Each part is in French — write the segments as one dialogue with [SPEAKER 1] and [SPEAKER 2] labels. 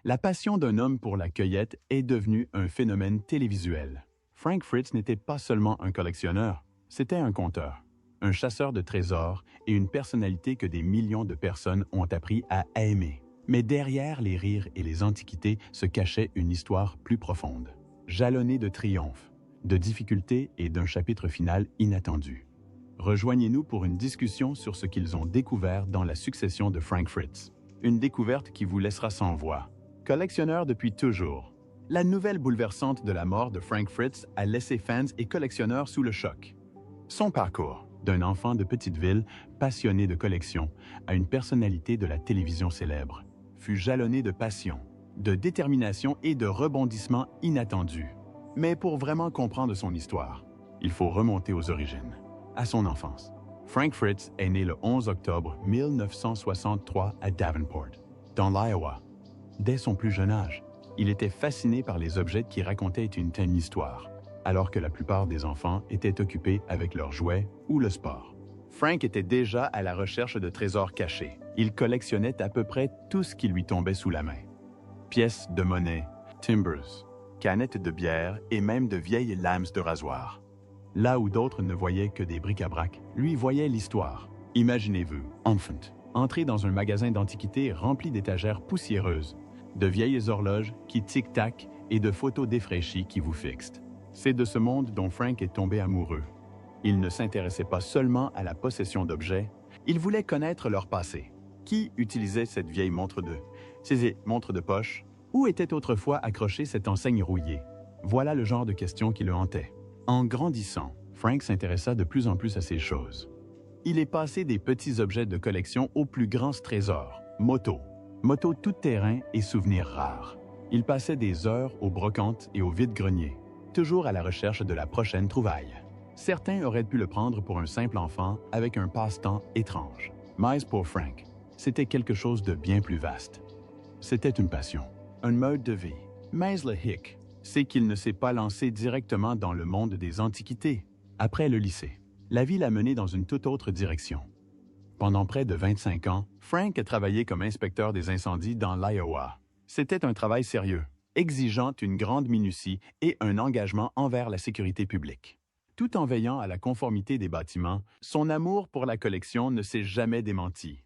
[SPEAKER 1] La passion d'un homme pour la cueillette est devenue un phénomène télévisuel. Frank Fritz n'était pas seulement un collectionneur, c'était un conteur, un chasseur de trésors et une personnalité que des millions de personnes ont appris à aimer. Mais derrière les rires et les antiquités se cachait une histoire plus profonde, jalonnée de triomphes, de difficultés et d'un chapitre final inattendu. Rejoignez-nous pour une discussion sur ce qu'ils ont découvert dans la succession de Frank Fritz. Une découverte qui vous laissera sans voix. Collectionneur depuis toujours, la nouvelle bouleversante de la mort de Frank Fritz a laissé fans et collectionneurs sous le choc. Son parcours, d'un enfant de petite ville passionné de collection à une personnalité de la télévision célèbre, fut jalonné de passion, de détermination et de rebondissements inattendus. Mais pour vraiment comprendre son histoire, il faut remonter aux origines, à son enfance. Frank Fritz est né le 11 octobre 1963 à Davenport, dans l'Iowa. Dès son plus jeune âge, il était fasciné par les objets qui racontaient une telle histoire, alors que la plupart des enfants étaient occupés avec leurs jouets ou le sport. Frank était déjà à la recherche de trésors cachés. Il collectionnait à peu près tout ce qui lui tombait sous la main. Pièces de monnaie, timbers, canettes de bière et même de vieilles lames de rasoir. Là où d'autres ne voyaient que des bric-à-brac, lui voyait l'histoire. Imaginez-vous, enfant, entrer dans un magasin d'antiquités rempli d'étagères poussiéreuses, de vieilles horloges qui tic-tac et de photos défraîchies qui vous fixent. C'est de ce monde dont Frank est tombé amoureux. Il ne s'intéressait pas seulement à la possession d'objets, il voulait connaître leur passé. Qui utilisait cette vieille ces montres de poche? Où était autrefois accrochée cette enseigne rouillée? Voilà le genre de questions qui le hantaient. En grandissant, Frank s'intéressa de plus en plus à ces choses. Il est passé des petits objets de collection aux plus grands trésors, motos tout-terrain et souvenirs rares. Il passait des heures aux brocantes et aux vides-greniers, toujours à la recherche de la prochaine trouvaille. Certains auraient pu le prendre pour un simple enfant avec un passe-temps étrange. Mais pour Frank, c'était quelque chose de bien plus vaste. C'était une passion, un mode de vie. Mais le hic, c'est qu'il ne s'est pas lancé directement dans le monde des antiquités. Après le lycée, la vie l'a mené dans une toute autre direction. Pendant près de 25 ans, Frank a travaillé comme inspecteur des incendies dans l'Iowa. C'était un travail sérieux, exigeant une grande minutie et un engagement envers la sécurité publique. Tout en veillant à la conformité des bâtiments, son amour pour la collection ne s'est jamais démenti.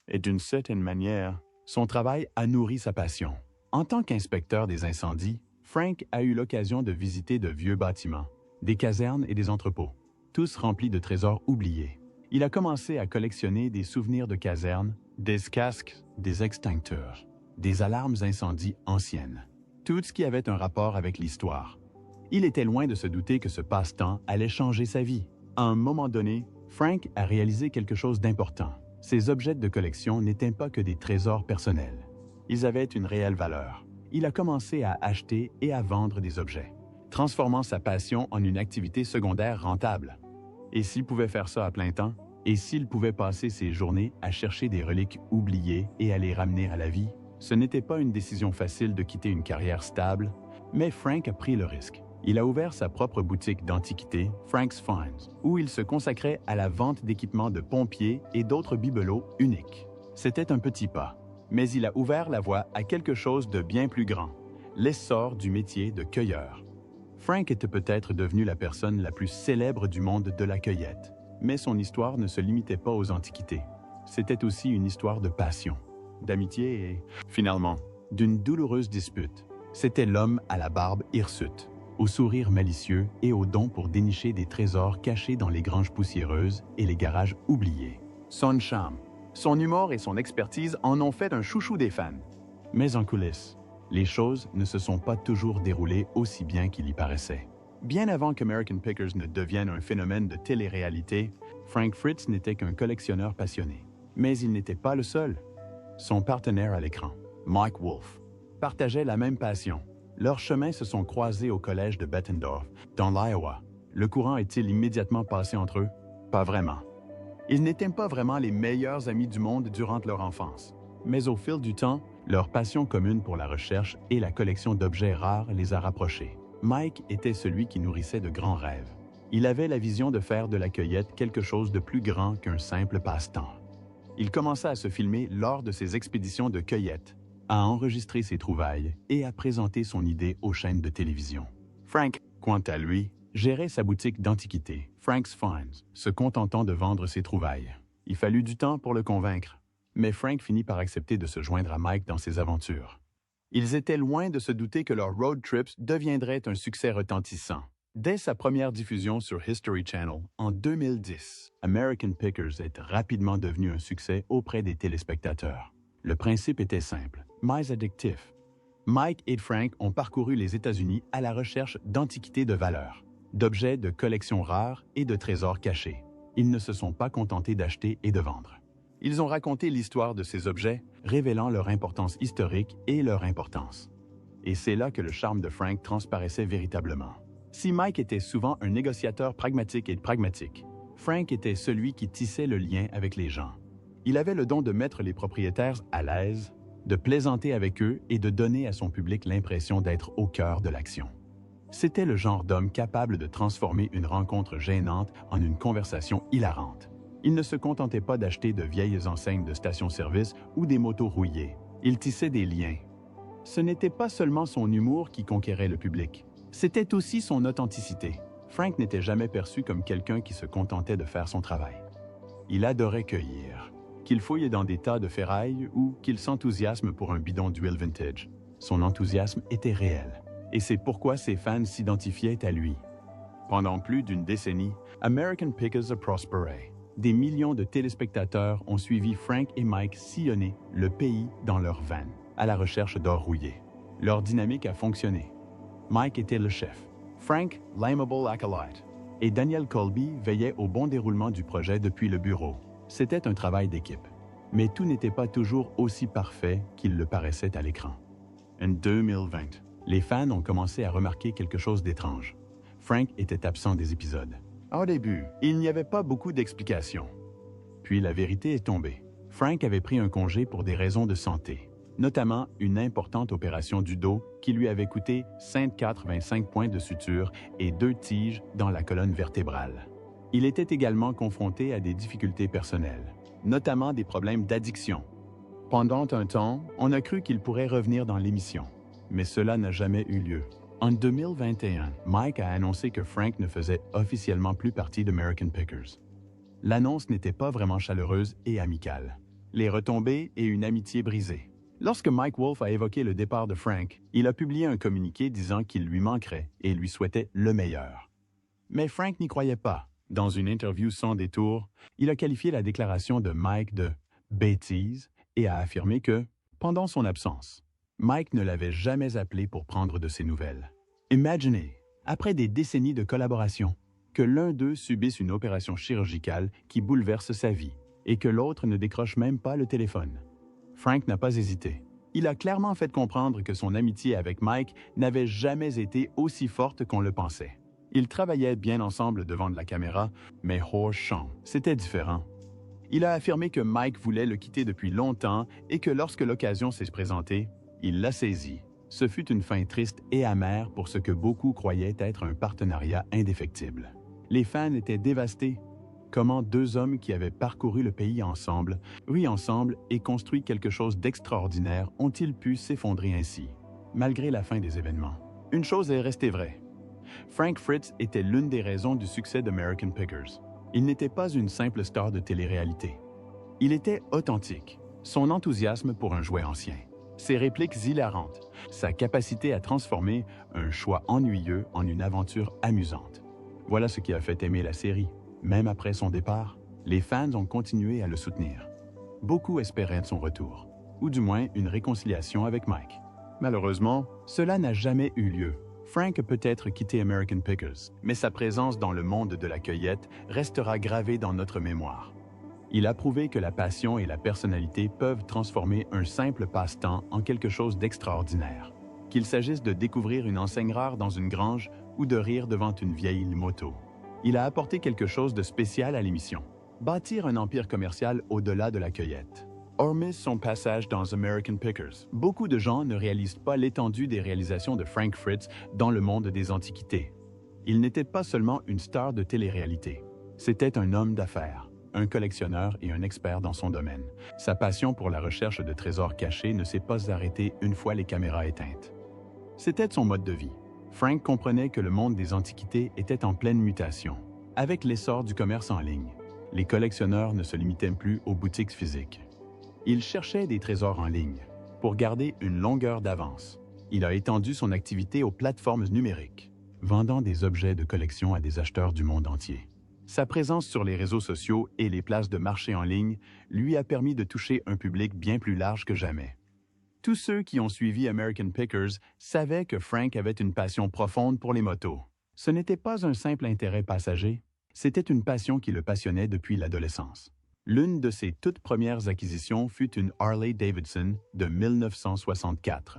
[SPEAKER 1] Et d'une certaine manière, son travail a nourri sa passion. En tant qu'inspecteur des incendies, Frank a eu l'occasion de visiter de vieux bâtiments, des casernes et des entrepôts, tous remplis de trésors oubliés. Il a commencé à collectionner des souvenirs de casernes, des casques, des extincteurs, des alarmes incendies anciennes, tout ce qui avait un rapport avec l'histoire. Il était loin de se douter que ce passe-temps allait changer sa vie. À un moment donné, Frank a réalisé quelque chose d'important. Ces objets de collection n'étaient pas que des trésors personnels. Ils avaient une réelle valeur. Il a commencé à acheter et à vendre des objets, transformant sa passion en une activité secondaire rentable. Et s'il pouvait faire ça à plein temps, et s'il pouvait passer ses journées à chercher des reliques oubliées et à les ramener à la vie, ce n'était pas une décision facile de quitter une carrière stable, mais Frank a pris le risque. Il a ouvert sa propre boutique d'antiquités, Frank's Finds, où il se consacrait à la vente d'équipements de pompiers et d'autres bibelots uniques. C'était un petit pas, mais il a ouvert la voie à quelque chose de bien plus grand, l'essor du métier de cueilleur. Frank était peut-être devenu la personne la plus célèbre du monde de la cueillette, mais son histoire ne se limitait pas aux antiquités. C'était aussi une histoire de passion, d'amitié et, finalement, d'une douloureuse dispute. C'était l'homme à la barbe hirsute, au sourire malicieux et au don pour dénicher des trésors cachés dans les granges poussiéreuses et les garages oubliés. Son charme, son humour et son expertise en ont fait un chouchou des fans. Mais en coulisses, les choses ne se sont pas toujours déroulées aussi bien qu'il y paraissait. Bien avant qu'American Pickers ne devienne un phénomène de télé-réalité, Frank Fritz n'était qu'un collectionneur passionné. Mais il n'était pas le seul. Son partenaire à l'écran, Mike Wolfe, partageait la même passion. Leurs chemins se sont croisés au collège de Bettendorf, dans l'Iowa. Le courant est-il immédiatement passé entre eux? Pas vraiment. Ils n'étaient pas vraiment les meilleurs amis du monde durant leur enfance. Mais au fil du temps, leur passion commune pour la recherche et la collection d'objets rares les a rapprochés. Mike était celui qui nourrissait de grands rêves. Il avait la vision de faire de la cueillette quelque chose de plus grand qu'un simple passe-temps. Il commença à se filmer lors de ses expéditions de cueillette, à enregistrer ses trouvailles et à présenter son idée aux chaînes de télévision. Frank, quant à lui, gérait sa boutique d'antiquités, Frank's Finds, se contentant de vendre ses trouvailles. Il fallut du temps pour le convaincre, mais Frank finit par accepter de se joindre à Mike dans ses aventures. Ils étaient loin de se douter que leur road trips deviendrait un succès retentissant. Dès sa première diffusion sur History Channel en 2010, American Pickers est rapidement devenu un succès auprès des téléspectateurs. Le principe était simple, mais addictif. Mike et Frank ont parcouru les États-Unis à la recherche d'antiquités de valeur, d'objets de collection rares et de trésors cachés. Ils ne se sont pas contentés d'acheter et de vendre. Ils ont raconté l'histoire de ces objets, révélant leur importance historique et leur importance. Et c'est là que le charme de Frank transparaissait véritablement. Si Mike était souvent un négociateur pragmatique, Frank était celui qui tissait le lien avec les gens. Il avait le don de mettre les propriétaires à l'aise, de plaisanter avec eux et de donner à son public l'impression d'être au cœur de l'action. C'était le genre d'homme capable de transformer une rencontre gênante en une conversation hilarante. Il ne se contentait pas d'acheter de vieilles enseignes de stations-service ou des motos rouillées. Il tissait des liens. Ce n'était pas seulement son humour qui conquérait le public. C'était aussi son authenticité. Frank n'était jamais perçu comme quelqu'un qui se contentait de faire son travail. Il adorait cueillir. Qu'il fouille dans des tas de ferraille ou qu'il s'enthousiasme pour un bidon d'huile vintage. Son enthousiasme était réel. Et c'est pourquoi ses fans s'identifiaient à lui. Pendant plus d'une décennie, American Pickers a prospéré. Des millions de téléspectateurs ont suivi Frank et Mike sillonner le pays dans leur van, à la recherche d'or rouillé. Leur dynamique a fonctionné. Mike était le chef, Frank l'aimable acolyte, et Daniel Colby veillait au bon déroulement du projet depuis le bureau. C'était un travail d'équipe. Mais tout n'était pas toujours aussi parfait qu'il le paraissait à l'écran. En 2020, les fans ont commencé à remarquer quelque chose d'étrange. Frank était absent des épisodes. Au début, il n'y avait pas beaucoup d'explications. Puis la vérité est tombée. Frank avait pris un congé pour des raisons de santé, notamment une importante opération du dos qui lui avait coûté 585 points de suture et 2 tiges dans la colonne vertébrale. Il était également confronté à des difficultés personnelles, notamment des problèmes d'addiction. Pendant un temps, on a cru qu'il pourrait revenir dans l'émission, mais cela n'a jamais eu lieu. En 2021, Mike a annoncé que Frank ne faisait officiellement plus partie d'American Pickers. L'annonce n'était pas vraiment chaleureuse et amicale. Les retombées et une amitié brisée. Lorsque Mike Wolfe a évoqué le départ de Frank, il a publié un communiqué disant qu'il lui manquerait et lui souhaitait le meilleur. Mais Frank n'y croyait pas. Dans une interview sans détour, il a qualifié la déclaration de Mike de « bêtise » et a affirmé que, pendant son absence, Mike ne l'avait jamais appelé pour prendre de ses nouvelles. Imaginez, après des décennies de collaboration, que l'un d'eux subisse une opération chirurgicale qui bouleverse sa vie et que l'autre ne décroche même pas le téléphone. Frank n'a pas hésité. Il a clairement fait comprendre que son amitié avec Mike n'avait jamais été aussi forte qu'on le pensait. Ils travaillaient bien ensemble devant de la caméra, mais hors champ, c'était différent. Il a affirmé que Mike voulait le quitter depuis longtemps et que lorsque l'occasion s'est présentée, il l'a saisi. Ce fut une fin triste et amère pour ce que beaucoup croyaient être un partenariat indéfectible. Les fans étaient dévastés. Comment deux hommes qui avaient parcouru le pays ensemble, ri ensemble et construit quelque chose d'extraordinaire ont-ils pu s'effondrer ainsi, malgré la fin des événements? Une chose est restée vraie. Frank Fritz était l'une des raisons du succès d'American Pickers. Il n'était pas une simple star de télé-réalité. Il était authentique, son enthousiasme pour un jouet ancien, ses répliques hilarantes, sa capacité à transformer un choix ennuyeux en une aventure amusante. Voilà ce qui a fait aimer la série. Même après son départ, les fans ont continué à le soutenir. Beaucoup espéraient son retour, ou du moins une réconciliation avec Mike. Malheureusement, cela n'a jamais eu lieu. Frank a peut-être quitté American Pickers, mais sa présence dans le monde de la cueillette restera gravée dans notre mémoire. Il a prouvé que la passion et la personnalité peuvent transformer un simple passe-temps en quelque chose d'extraordinaire. Qu'il s'agisse de découvrir une enseigne rare dans une grange ou de rire devant une vieille moto. Il a apporté quelque chose de spécial à l'émission. Bâtir un empire commercial au-delà de la cueillette. Hormis son passage dans American Pickers, beaucoup de gens ne réalisent pas l'étendue des réalisations de Frank Fritz dans le monde des antiquités. Il n'était pas seulement une star de télé-réalité. C'était un homme d'affaires. un collectionneur et un expert dans son domaine. Sa passion pour la recherche de trésors cachés ne s'est pas arrêtée une fois les caméras éteintes. C'était son mode de vie. Frank comprenait que le monde des antiquités était en pleine mutation. Avec l'essor du commerce en ligne, les collectionneurs ne se limitaient plus aux boutiques physiques. Ils cherchaient des trésors en ligne pour garder une longueur d'avance. Il a étendu son activité aux plateformes numériques, vendant des objets de collection à des acheteurs du monde entier. Sa présence sur les réseaux sociaux et les places de marché en ligne lui a permis de toucher un public bien plus large que jamais. Tous ceux qui ont suivi American Pickers savaient que Frank avait une passion profonde pour les motos. Ce n'était pas un simple intérêt passager, c'était une passion qui le passionnait depuis l'adolescence. L'une de ses toutes premières acquisitions fut une Harley-Davidson de 1964.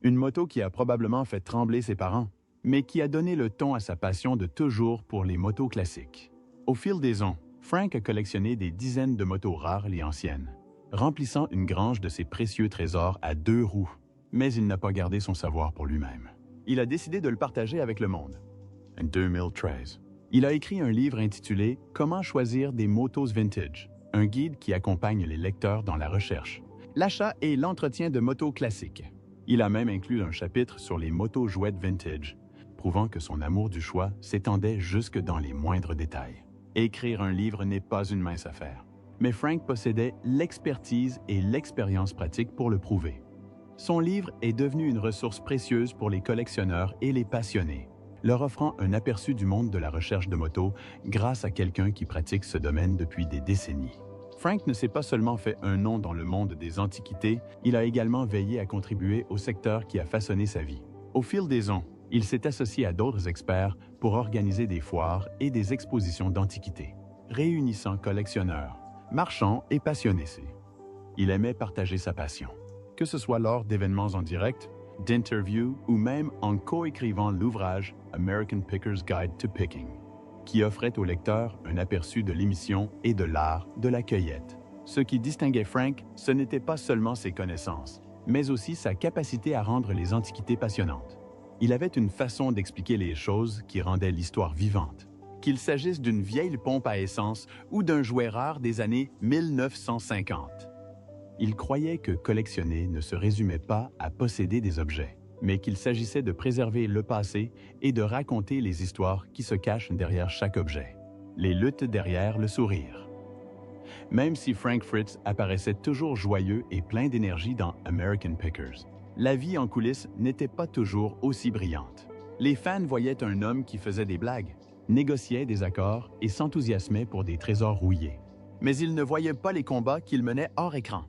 [SPEAKER 1] Une moto qui a probablement fait trembler ses parents, mais qui a donné le ton à sa passion de toujours pour les motos classiques. Au fil des ans, Frank a collectionné des dizaines de motos rares et anciennes, remplissant une grange de ses précieux trésors à 2 roues. Mais il n'a pas gardé son savoir pour lui-même. Il a décidé de le partager avec le monde. En 2013, il a écrit un livre intitulé « Comment choisir des motos vintage », un guide qui accompagne les lecteurs dans la recherche, l'achat et l'entretien de motos classiques. Il a même inclus un chapitre sur les motos jouettes vintage, prouvant que son amour du choix s'étendait jusque dans les moindres détails. Écrire un livre n'est pas une mince affaire, mais Frank possédait l'expertise et l'expérience pratique pour le prouver. Son livre est devenu une ressource précieuse pour les collectionneurs et les passionnés, leur offrant un aperçu du monde de la recherche de motos grâce à quelqu'un qui pratique ce domaine depuis des décennies. Frank ne s'est pas seulement fait un nom dans le monde des antiquités, il a également veillé à contribuer au secteur qui a façonné sa vie. Au fil des ans, il s'est associé à d'autres experts pour organiser des foires et des expositions d'antiquités, réunissant collectionneurs, marchands et passionnés. Il aimait partager sa passion, que ce soit lors d'événements en direct, d'interviews ou même en coécrivant l'ouvrage American Pickers Guide to Picking, qui offrait aux lecteurs un aperçu de l'émission et de l'art de la cueillette. Ce qui distinguait Frank, ce n'était pas seulement ses connaissances, mais aussi sa capacité à rendre les antiquités passionnantes. Il avait une façon d'expliquer les choses qui rendait l'histoire vivante, qu'il s'agisse d'une vieille pompe à essence ou d'un jouet rare des années 1950. Il croyait que collectionner ne se résumait pas à posséder des objets, mais qu'il s'agissait de préserver le passé et de raconter les histoires qui se cachent derrière chaque objet, les luttes derrière le sourire. Même si Frank Fritz apparaissait toujours joyeux et plein d'énergie dans American Pickers, la vie en coulisses n'était pas toujours aussi brillante. Les fans voyaient un homme qui faisait des blagues, négociait des accords et s'enthousiasmait pour des trésors rouillés. Mais ils ne voyaient pas les combats qu'il menait hors écran.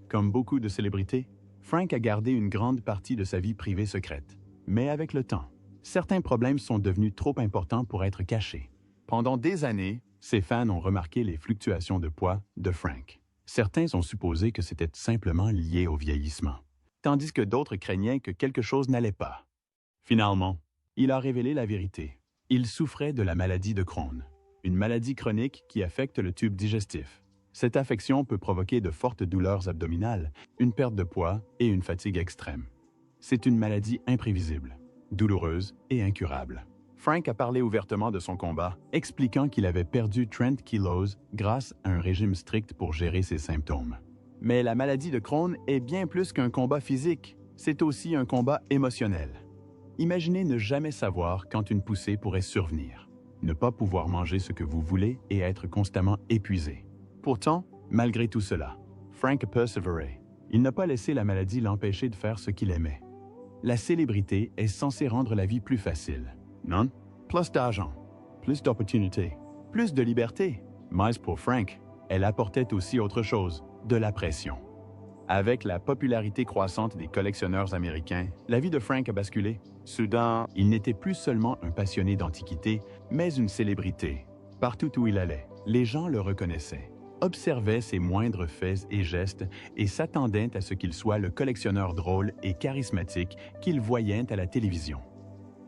[SPEAKER 1] Comme beaucoup de célébrités, Frank a gardé une grande partie de sa vie privée secrète. Mais avec le temps, certains problèmes sont devenus trop importants pour être cachés. Pendant des années, ses fans ont remarqué les fluctuations de poids de Frank. Certains ont supposé que c'était simplement lié au vieillissement, tandis que d'autres craignaient que quelque chose n'allait pas. Finalement, il a révélé la vérité. Il souffrait de la maladie de Crohn, une maladie chronique qui affecte le tube digestif. Cette affection peut provoquer de fortes douleurs abdominales, une perte de poids et une fatigue extrême. C'est une maladie imprévisible, douloureuse et incurable. Frank a parlé ouvertement de son combat, expliquant qu'il avait perdu 30 kilos grâce à un régime strict pour gérer ses symptômes. Mais la maladie de Crohn est bien plus qu'un combat physique, c'est aussi un combat émotionnel. Imaginez ne jamais savoir quand une poussée pourrait survenir, ne pas pouvoir manger ce que vous voulez et être constamment épuisé. Pourtant, malgré tout cela, Frank a persévéré. Il n'a pas laissé la maladie l'empêcher de faire ce qu'il aimait. La célébrité est censée rendre la vie plus facile. Non? Plus d'argent, plus d'opportunités, plus de liberté. Mais pour Frank, elle apportait aussi autre chose, de la pression. Avec la popularité croissante des collectionneurs américains, la vie de Frank a basculé. Soudain, il n'était plus seulement un passionné d'antiquités, mais une célébrité. Partout où il allait, les gens le reconnaissaient, observaient ses moindres faits et gestes et s'attendaient à ce qu'il soit le collectionneur drôle et charismatique qu'ils voyaient à la télévision.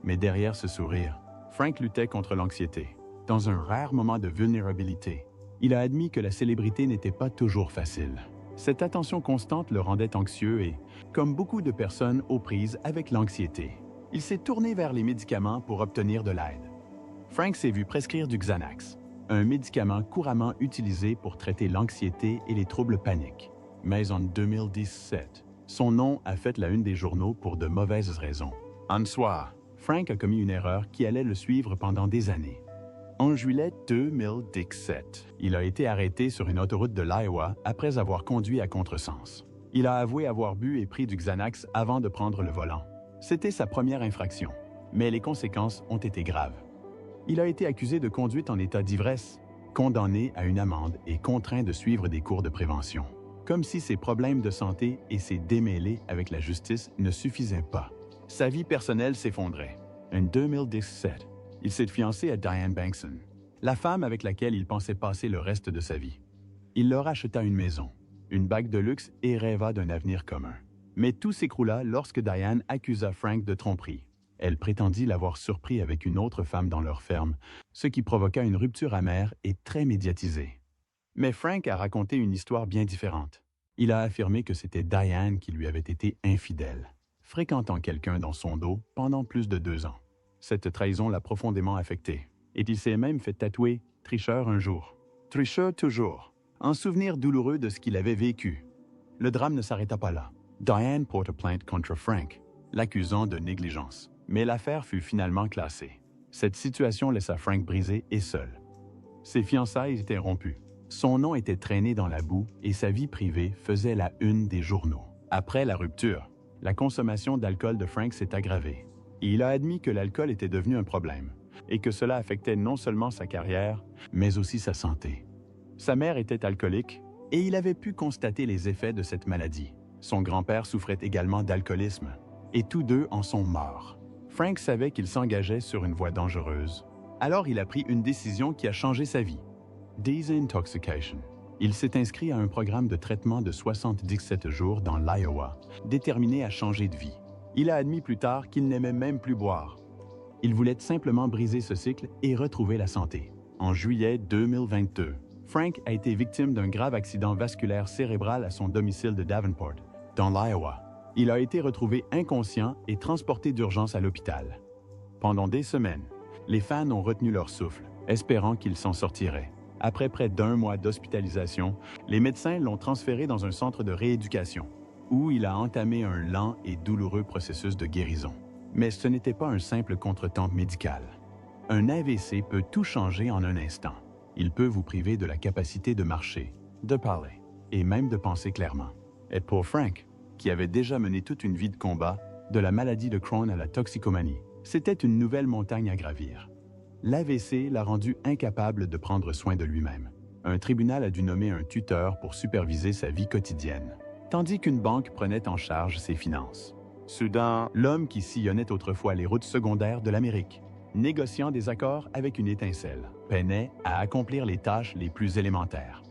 [SPEAKER 1] Mais derrière ce sourire, Frank luttait contre l'anxiété. Dans un rare moment de vulnérabilité, il a admis que la célébrité n'était pas toujours facile. Cette attention constante le rendait anxieux et, comme beaucoup de personnes aux prises avec l'anxiété, il s'est tourné vers les médicaments pour obtenir de l'aide. Frank s'est vu prescrire du Xanax, un médicament couramment utilisé pour traiter l'anxiété et les troubles paniques. Mais en 2017, son nom a fait la une des journaux pour de mauvaises raisons. Un soir, Frank a commis une erreur qui allait le suivre pendant des années. En juillet 2017, il a été arrêté sur une autoroute de l'Iowa après avoir conduit à contresens. Il a avoué avoir bu et pris du Xanax avant de prendre le volant. C'était sa première infraction, mais les conséquences ont été graves. Il a été accusé de conduite en état d'ivresse, condamné à une amende et contraint de suivre des cours de prévention. Comme si ses problèmes de santé et ses démêlés avec la justice ne suffisaient pas. Sa vie personnelle s'effondrait. En 2017, il s'est fiancé à Diane Bankson, la femme avec laquelle il pensait passer le reste de sa vie. Il leur acheta une maison, une bague de luxe et rêva d'un avenir commun. Mais tout s'écroula lorsque Diane accusa Frank de tromperie. Elle prétendit l'avoir surpris avec une autre femme dans leur ferme, ce qui provoqua une rupture amère et très médiatisée. Mais Frank a raconté une histoire bien différente. Il a affirmé que c'était Diane qui lui avait été infidèle, fréquentant quelqu'un dans son dos pendant plus de 2 ans. Cette trahison l'a profondément affecté, et il s'est même fait tatouer « Tricheur un jour, tricheur toujours », en souvenir douloureux de ce qu'il avait vécu. Le drame ne s'arrêta pas là. Diane porte plainte contre Frank, l'accusant de négligence. Mais l'affaire fut finalement classée. Cette situation laissa Frank brisé et seul. Ses fiançailles étaient rompues. Son nom était traîné dans la boue et sa vie privée faisait la une des journaux. Après la rupture, la consommation d'alcool de Frank s'est aggravée. Et il a admis que l'alcool était devenu un problème et que cela affectait non seulement sa carrière, mais aussi sa santé. Sa mère était alcoolique et il avait pu constater les effets de cette maladie. Son grand-père souffrait également d'alcoolisme et tous deux en sont morts. Frank savait qu'il s'engageait sur une voie dangereuse. Alors il a pris une décision qui a changé sa vie. Desintoxication. Il s'est inscrit à un programme de traitement de 77 jours dans l'Iowa, déterminé à changer de vie. Il a admis plus tard qu'il n'aimait même plus boire. Il voulait simplement briser ce cycle et retrouver la santé. En juillet 2022, Frank a été victime d'un grave accident vasculaire cérébral à son domicile de Davenport, dans l'Iowa. Il a été retrouvé inconscient et transporté d'urgence à l'hôpital. Pendant des semaines, les fans ont retenu leur souffle, espérant qu'il s'en sortirait. Après près d'1 mois d'hospitalisation, les médecins l'ont transféré dans un centre de rééducation, où il a entamé un lent et douloureux processus de guérison. Mais ce n'était pas un simple contretemps médical. Un AVC peut tout changer en un instant. Il peut vous priver de la capacité de marcher, de parler et même de penser clairement. Et pour Frank, qui avait déjà mené toute une vie de combat, de la maladie de Crohn à la toxicomanie, c'était une nouvelle montagne à gravir. L'AVC l'a rendu incapable de prendre soin de lui-même. Un tribunal a dû nommer un tuteur pour superviser sa vie quotidienne, tandis qu'une banque prenait en charge ses finances. Soudain, l'homme qui sillonnait autrefois les routes secondaires de l'Amérique, négociant des accords avec une étincelle, peinait à accomplir les tâches les plus élémentaires.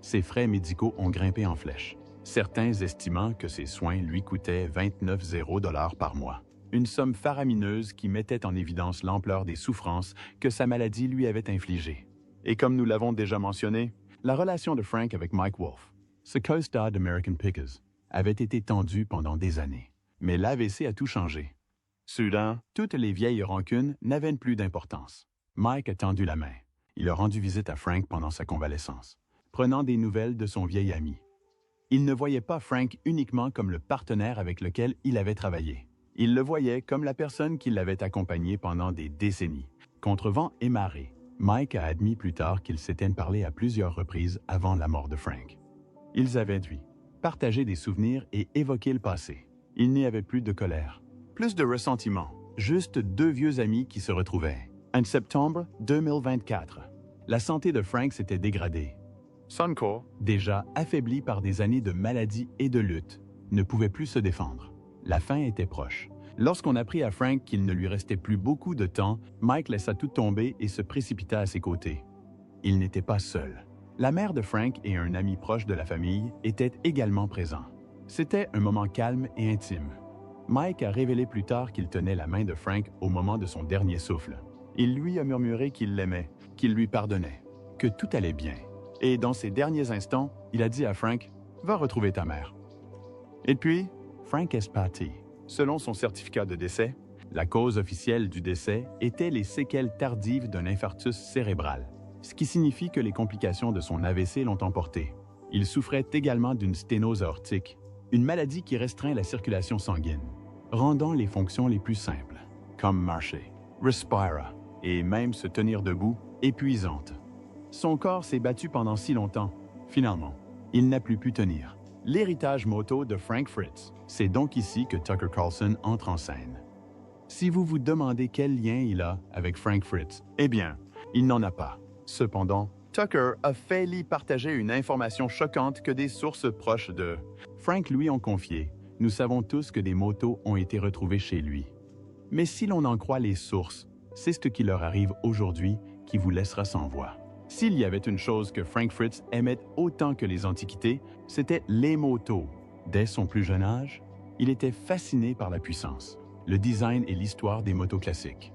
[SPEAKER 1] Ses frais médicaux ont grimpé en flèche, certains estimant que ses soins lui coûtaient 29,0 $ par mois. Une somme faramineuse qui mettait en évidence l'ampleur des souffrances que sa maladie lui avait infligées. Et comme nous l'avons déjà mentionné, la relation de Frank avec Mike Wolfe, ce co-star d'American Pickers, avait été tendue pendant des années. Mais l'AVC a tout changé. Soudain, toutes les vieilles rancunes n'avaient plus d'importance. Mike a tendu la main. Il a rendu visite à Frank pendant sa convalescence, prenant des nouvelles de son vieil ami. Il ne voyait pas Frank uniquement comme le partenaire avec lequel il avait travaillé. Il le voyait comme la personne qui l'avait accompagné pendant des décennies. Contre vent et marée, Mike a admis plus tard qu'ils s'étaient parlé à plusieurs reprises avant la mort de Frank. Ils avaient dû partager des souvenirs et évoquer le passé. Il n'y avait plus de colère, plus de ressentiment, juste 2 vieux amis qui se retrouvaient. En septembre 2024, la santé de Frank s'était dégradée. Son corps, déjà affaibli par des années de maladie et de lutte, ne pouvait plus se défendre. La fin était proche. Lorsqu'on apprit à Frank qu'il ne lui restait plus beaucoup de temps, Mike laissa tout tomber et se précipita à ses côtés. Il n'était pas seul. La mère de Frank et un ami proche de la famille étaient également présents. C'était un moment calme et intime. Mike a révélé plus tard qu'il tenait la main de Frank au moment de son dernier souffle. Il lui a murmuré qu'il l'aimait, qu'il lui pardonnait, que tout allait bien. Et dans ces derniers instants, il a dit à Frank « Va retrouver ta mère ». Et puis, Frank est parti. Selon son certificat de décès, la cause officielle du décès était les séquelles tardives d'un infarctus cérébral. ce qui signifie que les complications de son AVC l'ont emporté. Il souffrait également d'une sténose aortique, une maladie qui restreint la circulation sanguine, rendant les fonctions les plus simples, comme marcher, respirer et même se tenir debout, épuisantes. Son corps s'est battu pendant si longtemps. Finalement, il n'a plus pu tenir. L'héritage moto de Frank Fritz. C'est donc ici que Tucker Carlson entre en scène. Si vous vous demandez quel lien il a avec Frank Fritz, eh bien, il n'en a pas. Cependant, Tucker a failli partager une information choquante que des sources proches de Frank lui ont confié. Nous savons tous que des motos ont été retrouvées chez lui. Mais si l'on en croit les sources, c'est ce qui leur arrive aujourd'hui qui vous laissera sans voix. S'il y avait une chose que Frank Fritz aimait autant que les antiquités, c'était les motos. Dès son plus jeune âge, il était fasciné par la puissance, le design et l'histoire des motos classiques.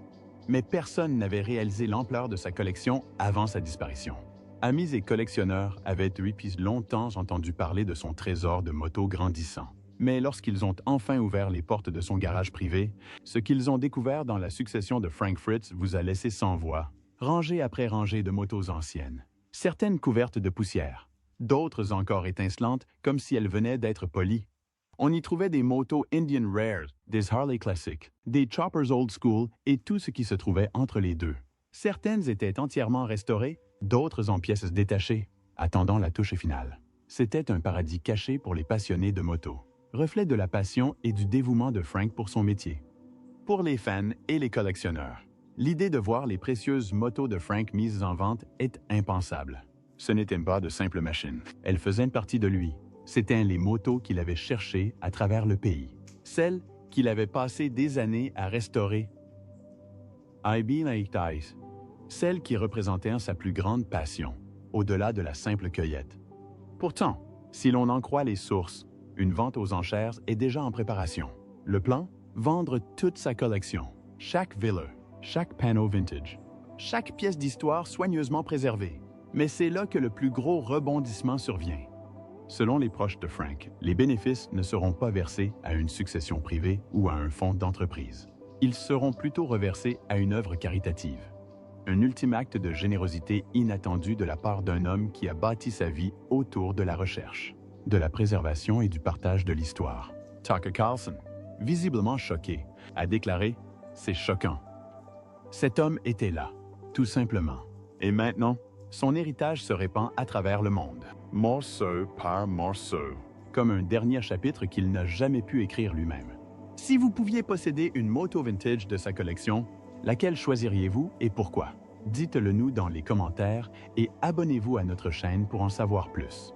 [SPEAKER 1] Mais personne n'avait réalisé l'ampleur de sa collection avant sa disparition. Amis et collectionneurs avaient depuis longtemps entendu parler de son trésor de motos grandissant. Mais lorsqu'ils ont enfin ouvert les portes de son garage privé, ce qu'ils ont découvert dans la succession de Frank Fritz vous a laissé sans voix, rangée après rangée de motos anciennes. Certaines couvertes de poussière, d'autres encore étincelantes comme si elles venaient d'être polies. On y trouvait des motos Indian Rares, des Harley Classic, des Choppers Old School et tout ce qui se trouvait entre les deux. Certaines étaient entièrement restaurées, d'autres en pièces détachées, attendant la touche finale. C'était un paradis caché pour les passionnés de moto, reflet de la passion et du dévouement de Frank pour son métier. Pour les fans et les collectionneurs, l'idée de voir les précieuses motos de Frank mises en vente est impensable. Ce n'étaient pas de simples machines. Elles faisaient partie de lui. C'étaient les motos qu'il avait cherchées à travers le pays. Celles qu'il avait passé des années à restaurer. Celles qui représentaient sa plus grande passion, au-delà de la simple cueillette. Pourtant, si l'on en croit les sources, une vente aux enchères est déjà en préparation. Le plan? Vendre toute sa collection, chaque Villa, chaque panneau vintage, chaque pièce d'histoire soigneusement préservée. Mais c'est là que le plus gros rebondissement survient. Selon les proches de Frank, les bénéfices ne seront pas versés à une succession privée ou à un fonds d'entreprise. Ils seront plutôt reversés à une œuvre caritative. Un ultime acte de générosité inattendu de la part d'un homme qui a bâti sa vie autour de la recherche, de la préservation et du partage de l'histoire. Tucker Carlson, visiblement choqué, a déclaré « C'est choquant ». Cet homme était là, tout simplement. Et maintenant, son héritage se répand à travers le monde, morceau par morceau, comme un dernier chapitre qu'il n'a jamais pu écrire lui-même. Si vous pouviez posséder une moto vintage de sa collection, laquelle choisiriez-vous et pourquoi? Dites-le nous dans les commentaires et abonnez-vous à notre chaîne pour en savoir plus.